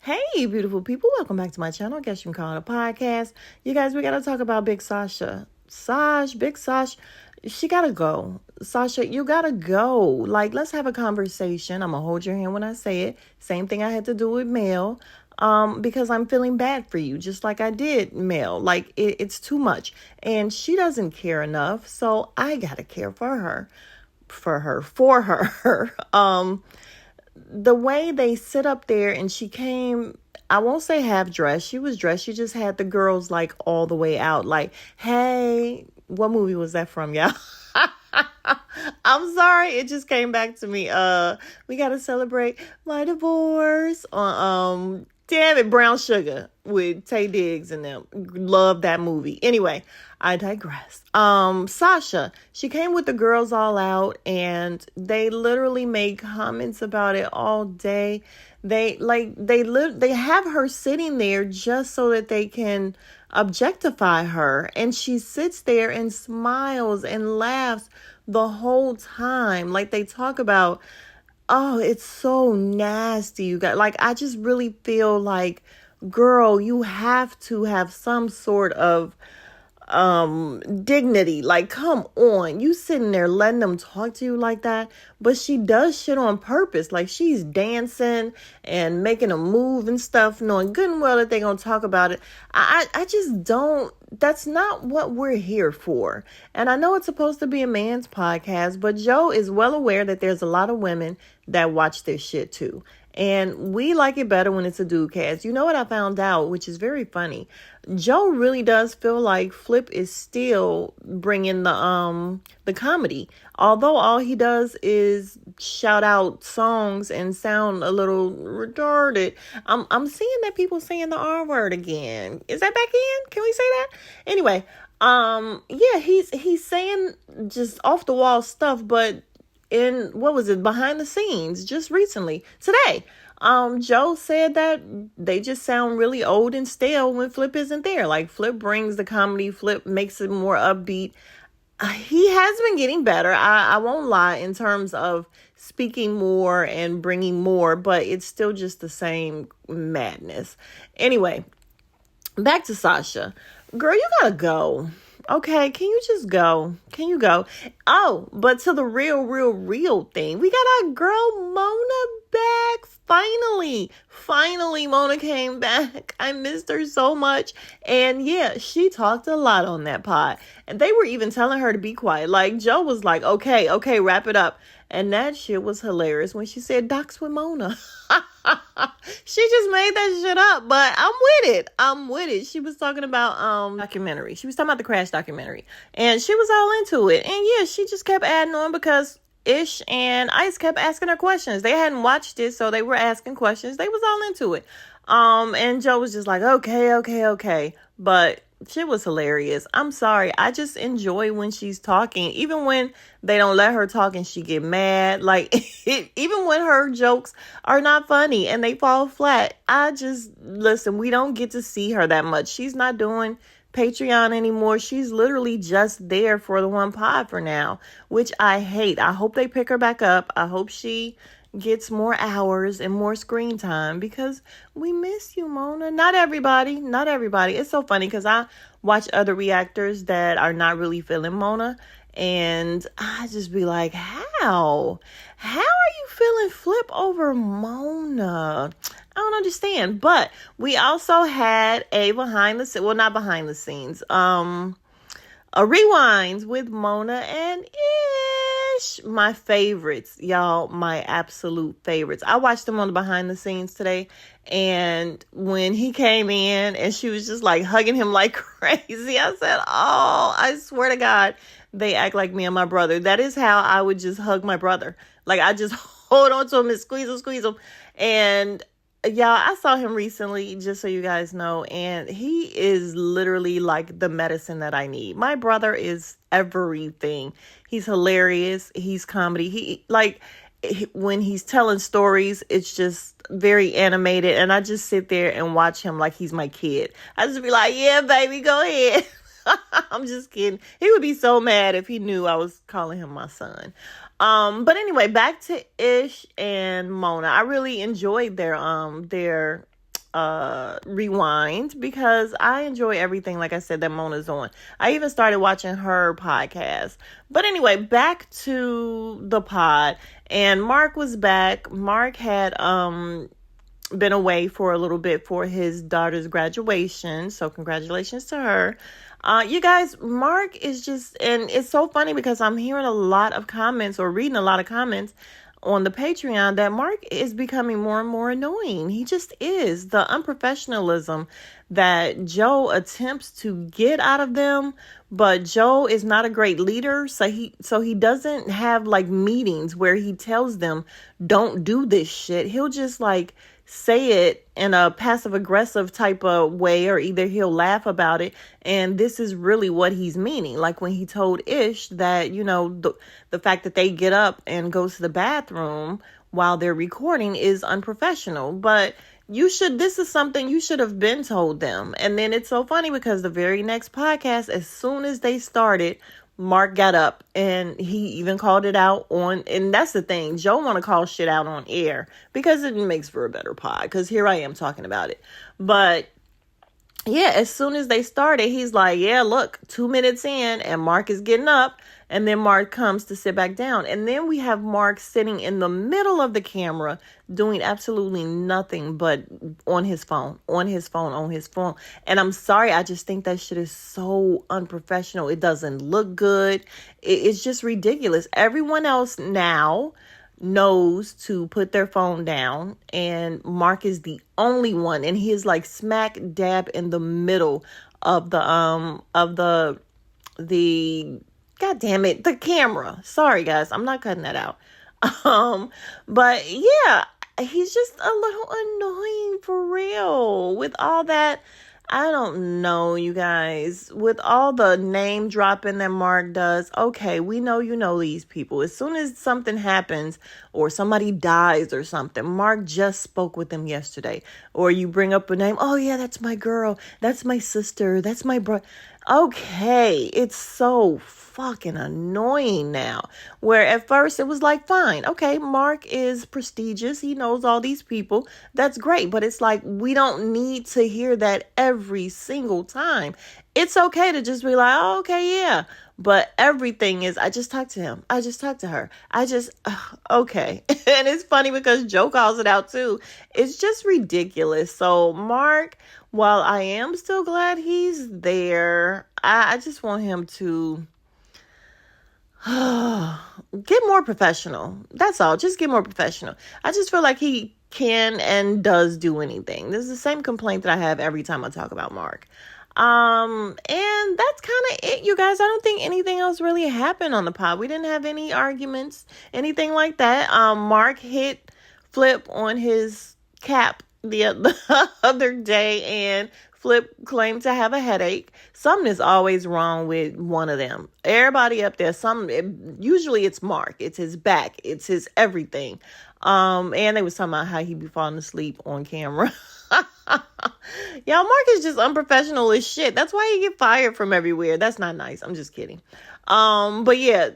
Hey, beautiful people. Welcome back to my channel. I guess you can call it a podcast. You guys, we got to talk about Big Sasha. Big Sash, she got to go. Sasha, you got to go. Like, let's have a conversation. I'm going to hold your hand when I say it. Same thing I had to do with Mel. Because I'm feeling bad for you, just like I did Mel. Like, it's too much. And she doesn't care enough. So I got to care for her. For her. The way they sit up there and she came, I won't say half dressed. She was dressed. She just had the girls like all the way out. Like, hey, what movie was that from, y'all? I'm sorry. It just came back to me. We got to celebrate my divorce on, damn it, Brown Sugar with Tay Diggs and them. Love that movie. Anyway, I digress. Sasha, she came with the girls all out and they literally made comments about it all day. They have her sitting there just so that they can objectify her. And she sits there and smiles and laughs the whole time. Like they talk about, oh, it's so nasty, you guys. Like, I just really feel like, girl, you have to have some sort of dignity. Like, come on, you sitting there letting them talk to you like that. But she does shit on purpose. Like, she's dancing and making a move and stuff, knowing good and well that they're gonna talk about it. I just don't. That's not what we're here for. And I know it's supposed to be a man's podcast, but Joe is well aware that there's a lot of women that watch this shit too. And we like it better when it's a dude cast. You know what I found out, which is very funny. Joe really does feel like Flip is still bringing the comedy. Although all he does is shout out songs and sound a little retarded. I'm seeing that people saying the R word again. Is that back in? Can we say that? Anyway, yeah, he's saying just off the wall stuff, but in, what was it, behind the scenes just recently today, Joe said that they just sound really old and stale when Flip isn't there. Like, Flip brings the comedy, Flip makes it more upbeat. He has been getting better, I won't lie, in terms of speaking more and bringing more, but it's still just the same madness. Anyway, back to Sasha. Girl, you gotta go. Okay, can you just go? Can you go? Oh, but to the real thing. We got our girl Mona back. Finally, Mona came back. I missed her so much. And yeah, she talked a lot on that pod. And they were even telling her to be quiet. Like, Joe was like, okay, wrap it up. And that shit was hilarious when she said docs with Mona. She just made that shit up, but I'm with it. She was talking about documentary. She was talking about the crash documentary. And she was all into it. And yeah, she just kept adding on because Ish and Ice kept asking her questions. They hadn't watched it, so they were asking questions. They was all into it. And Joe was just like, okay. But shit was hilarious. I'm sorry. I just enjoy when she's talking. Even when they don't let her talk and she get mad. Like, even when her jokes are not funny and they fall flat. Listen, we don't get to see her that much. She's not doing Patreon anymore. She's literally just there for the one pod for now, which I hate. I hope they pick her back up. I hope she gets more hours and more screen time because we miss you, Mona. Not everybody. It's so funny because I watch other reactors that are not really feeling Mona, and I just be like, how are you feeling Flip over Mona? I don't understand. But we also had a not behind the scenes, a rewind with Mona and Ish. My favorites, y'all, my absolute favorites. I watched them on the behind the scenes today. And when he came in and she was just like hugging him like crazy, I said, oh, I swear to God, they act like me and my brother. That is how I would just hug my brother. Like, I just hold on to him and squeeze him. And y'all, I saw him recently, just so you guys know, and he is literally like the medicine that I need. My brother is everything. He's hilarious. He's comedy. When he's telling stories, it's just very animated, and I just sit there and watch him like he's my kid. I just be like, yeah, baby, go ahead. I'm just kidding. He would be so mad if he knew I was calling him my son. But anyway, back to Ish and Mona. I really enjoyed their rewind because I enjoy everything, like I said, that Mona's on. I even started watching her podcast. But anyway, back to the pod. And Mark was back. Mark had been away for a little bit for his daughter's graduation. So congratulations to her. You guys, Mark is just, and it's so funny because I'm hearing a lot of comments or reading a lot of comments on the Patreon that Mark is becoming more and more annoying. He just is. The unprofessionalism that Joe attempts to get out of them, but Joe is not a great leader, so he doesn't have like meetings where he tells them don't do this shit. He'll just like say it in a passive aggressive type of way, or either he'll laugh about it, and this is really what he's meaning. Like when he told Ish that, you know, the fact that they get up and go to the bathroom while they're recording is unprofessional. But this is something you should have been told them. And then it's so funny because the very next podcast, as soon as they started, Mark got up and he even called it out on, and that's the thing, Joe want to call shit out on air because it makes for a better pod, because here I am talking about it. But yeah, as soon as they started, he's like, yeah, look, 2 minutes in and Mark is getting up, and then Mark comes to sit back down. And then we have Mark sitting in the middle of the camera doing absolutely nothing but on his phone. And I'm sorry, I just think that shit is so unprofessional. It doesn't look good. It's just ridiculous. Everyone else now knows to put their phone down, and Mark is the only one, and he is like smack dab in the middle of the God damn it, the camera. Sorry guys, I'm not cutting that out. But yeah, he's just a little annoying for real with all that. I don't know, you guys, with all the name dropping that Mark does. Okay, we know you know these people. As soon as something happens or somebody dies or something, Mark just spoke with them yesterday. Or you bring up a name. Oh yeah, that's my girl. That's my sister. That's my brother. Okay, it's so fucking annoying now. Where at first it was like, fine, okay, Mark is prestigious. He knows all these people. That's great. But it's like, we don't need to hear that every single time. It's okay to just be like, oh, okay, yeah. But everything is, I just talked to him. I just talked to her. Okay. And it's funny because Joe calls it out too. It's just ridiculous. So Mark, while I am still glad he's there, I just want him to get more professional. That's all. Just get more professional. I just feel like he can and does do anything. This is the same complaint that I have every time I talk about Mark. And that's kind of it, you guys. I don't think anything else really happened on the pod. We didn't have any arguments, anything like that. Mark hit Flip on his cap the other day, and Flip claimed to have a headache. Something is always wrong with one of them. Everybody up there, usually it's Mark. It's his back. It's his everything. And they was talking about how he be falling asleep on camera. Y'all, Mark is just unprofessional as shit. That's why he get fired from everywhere. That's not nice. I'm just kidding. But yeah,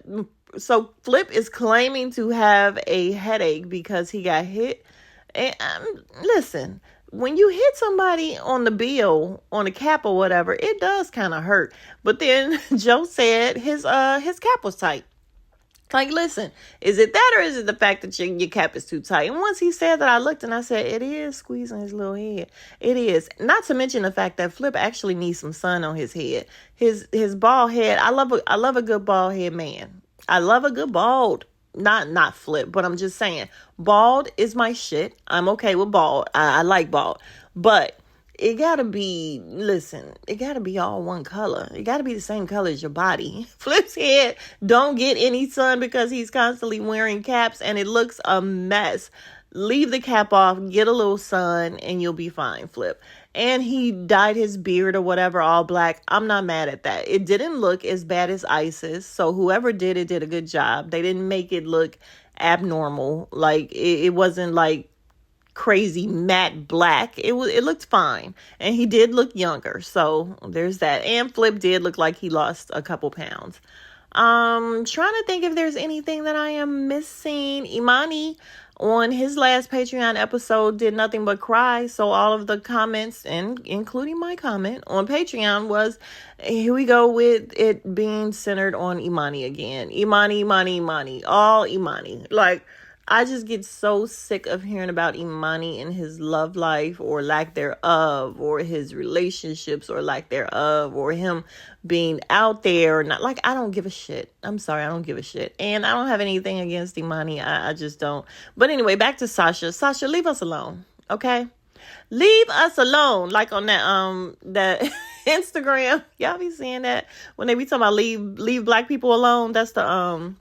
so Flip is claiming to have a headache because he got hit. And listen, when you hit somebody on the bill, on the cap or whatever, it does kind of hurt. But then Joe said his cap was tight. Like, listen, is it that or is it the fact that your cap is too tight? And once he said that, I looked and I said, it is squeezing his little head. It is. Not to mention the fact that Flip actually needs some sun on his head. His bald head. I love a good bald head man. I love a good bald. Not Flip, but I'm just saying, bald is my shit. I'm okay with bald. I like bald. But it gotta be, it gotta be all one color. It gotta be the same color as your body. Flip's head don't get any sun because he's constantly wearing caps and it looks a mess. Leave the cap off, get a little sun, and you'll be fine, Flip. And he dyed his beard or whatever all black. I'm not mad at that. It didn't look as bad as ISIS. So whoever did it did a good job. They didn't make it look abnormal. Like it wasn't like crazy matte black. It looked fine. And he did look younger. So there's that. And Flip did look like he lost a couple pounds. Trying to think if there's anything that I am missing. Imani on his last Patreon episode did nothing but cry. So all of the comments, and including my comment on Patreon, was here we go with it being centered on Imani again. Imani, Imani, Imani, all Imani. Like, I just get so sick of hearing about Imani and his love life or lack thereof, or his relationships or lack thereof, or him being out there or not. Like, I don't give a shit. I'm sorry, I don't give a shit. And I don't have anything against Imani. I just don't. But anyway, back to Sasha. Sasha, leave us alone, okay? Leave us alone. Like on that Instagram, y'all be seeing that when they be talking about leave black people alone. That's the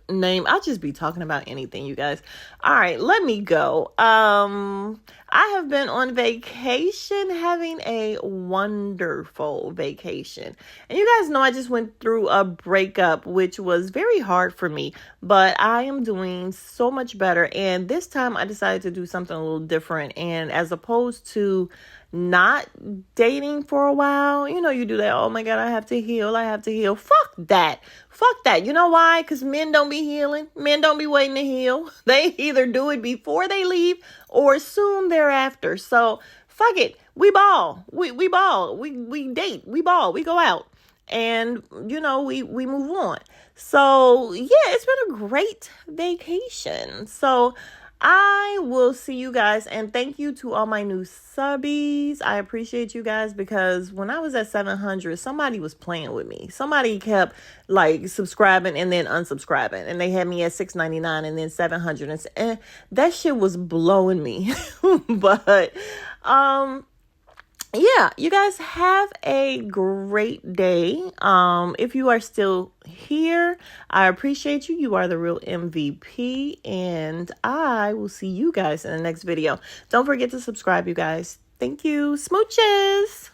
name. I'll just be talking about anything, you guys. All right, let me go. I have been on vacation, having a wonderful vacation. And you guys know I just went through a breakup, which was very hard for me, but I am doing so much better. And this time I decided to do something a little different. And as opposed to not dating for a while, you do that. Oh my God, I have to heal. Fuck that. Fuck that. You know why? Because men don't be healing. Men don't be waiting to heal. They either do it before they leave or soon thereafter. So fuck it. We ball. We ball. We date. We ball. We go out. And, we move on. So yeah, it's been a great vacation. So I will see you guys, and thank you to all my new subbies. I appreciate you guys, because when I was at 700, somebody was playing with me. Somebody kept like subscribing and then unsubscribing, and they had me at 699 and then 700, and that shit was blowing me. But yeah, you guys have a great day. If you are still here, I appreciate you. You are the real MVP, and I will see you guys in the next video. Don't forget to subscribe, you guys. Thank you. Smooches.